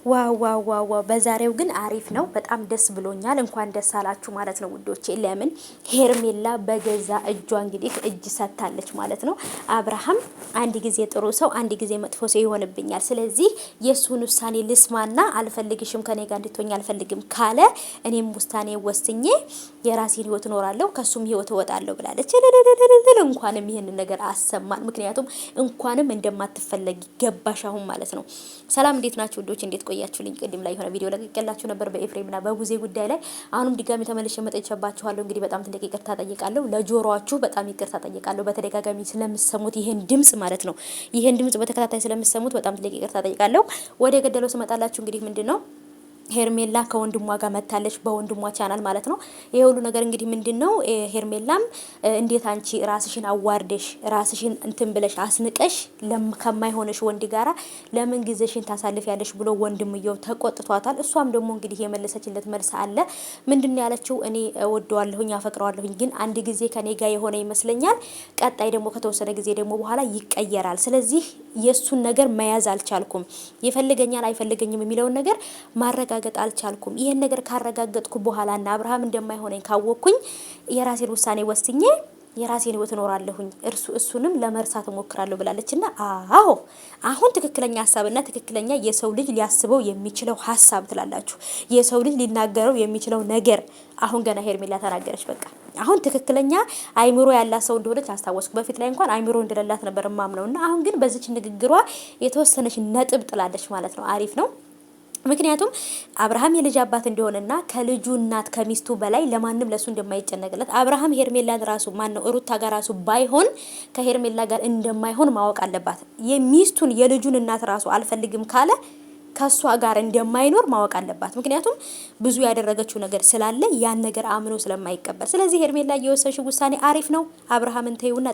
ዋው ዋው ዋው ዋው! በዛሬው ግን አሪፍ ነው። በጣም ደስ ብሎኛል። እንኳን ደስ አላችሁ ማለት ነው ውዶቼ። ለምን ሄርሜላ በገዛ እጇ እንግዲህ እጅ ሰጥታለች ማለት ነው። አብርሃም አንድ ጊዜ ጥሩ ሰው፣ አንድ ጊዜ መጥፎ ሰው ይሆንብኛል። ስለዚህ የሱን ውሳኔ ልስማና አልፈልግሽም፣ ከኔ ጋር እንድትሆኝ አልፈልግም ካለ እኔም ውሳኔ ወስኜ የራሴን ህይወት እኖራለሁ፣ ከሱም ህይወት እወጣለሁ ብላለች። እንኳንም ይሄንን ነገር አሰማን። ምክንያቱም እንኳንም እንደማትፈለግ ገባሽ አሁን ማለት ነው። ሰላም እንዴት ናችሁ ውዶች? እንዴት ቆያችሁልኝ? ቅድም ላይ የሆነ ቪዲዮ ለቅቄላችሁ ነበር በኤፍሬምና በቡዜ ጉዳይ ላይ። አሁንም ድጋሚ ተመልሼ መጥቻባችኋለሁ። እንግዲህ በጣም ትልቅ ይቅርታ ጠይቃለሁ። ለጆሮአችሁ በጣም ይቅርታ ጠይቃለሁ። በተደጋጋሚ ስለምሰሙት ይሄን ድምጽ ማለት ነው፣ ይሄን ድምጽ በተከታታይ ስለምሰሙት በጣም ትልቅ ይቅርታ ጠይቃለሁ። ወደ ገደለው ስመጣላችሁ እንግዲህ ምንድነው ሄርሜላ ከወንድሟ ጋር መታለች፣ በወንድሟ ቻናል ማለት ነው። ይሄ ሁሉ ነገር እንግዲህ ምንድነው ሄርሜላም እንዴት አንቺ ራስሽን አዋርደሽ ራስሽን እንትን ብለሽ አስንቀሽ ከማይሆነሽ ወንድ ጋራ ለምን ጊዜሽን ታሳልፊያለሽ ብሎ ወንድምየው ተቆጥቷታል። እሷም ደግሞ እንግዲህ የመለሰችለት መልስ አለ። ምንድነው ያለችው? እኔ ወደዋለሁኝ አፈቅረዋለሁኝ፣ ግን አንድ ጊዜ ከኔ ጋር የሆነ ይመስለኛል፣ ቀጣይ ደግሞ ከተወሰነ ጊዜ ደግሞ በኋላ ይቀየራል። ስለዚህ የሱን ነገር መያዝ አልቻልኩም፣ ይፈልገኛል አይፈልገኝም የሚለውን ነገር ማረጋገጥ አልቻልኩም። ይሄን ነገር ካረጋገጥኩ በኋላና አብርሃም እንደማይሆነኝ ካወቅኩኝ የራሴን ውሳኔ ወስኜ የራሴን ህይወት እኖራለሁኝ፣ እሱንም ለመርሳት እሞክራለሁ ብላለችና፣ አዎ አሁን ትክክለኛ ሀሳብና ትክክለኛ የሰው ልጅ ሊያስበው የሚችለው ሀሳብ ትላላችሁ፣ የሰው ልጅ ሊናገረው የሚችለው ነገር አሁን ገና ሄርሜላ ተናገረች። በቃ አሁን ትክክለኛ አይምሮ ያላት ሰው እንደሆነች አስታወስኩ። በፊት ላይ እንኳን አይምሮ እንደሌላት ነበር ማምነውና አሁን ግን በዚች ንግግሯ የተወሰነች ነጥብ ጥላለች ማለት ነው። አሪፍ ነው። ምክንያቱም አብርሃም የልጅ አባት እንደሆነና ከልጁ እናት ከሚስቱ በላይ ለማንም ለሱ እንደማይጨነቅለት አብርሃም ሄርሜላን ራሱ ማን ነው ሩታ ጋር ራሱ ባይሆን ከሄርሜላ ጋር እንደማይሆን ማወቅ አለባት። የሚስቱን የልጁን እናት ራሱ አልፈልግም ካለ ከሷ ጋር እንደማይኖር ማወቅ አለባት። ምክንያቱም ብዙ ያደረገችው ነገር ስላለ ያን ነገር አምኖ ስለማይቀበል። ስለዚህ ሄርሜላ የወሰንሽው ውሳኔ አሪፍ ነው። አብርሃምን ተይውና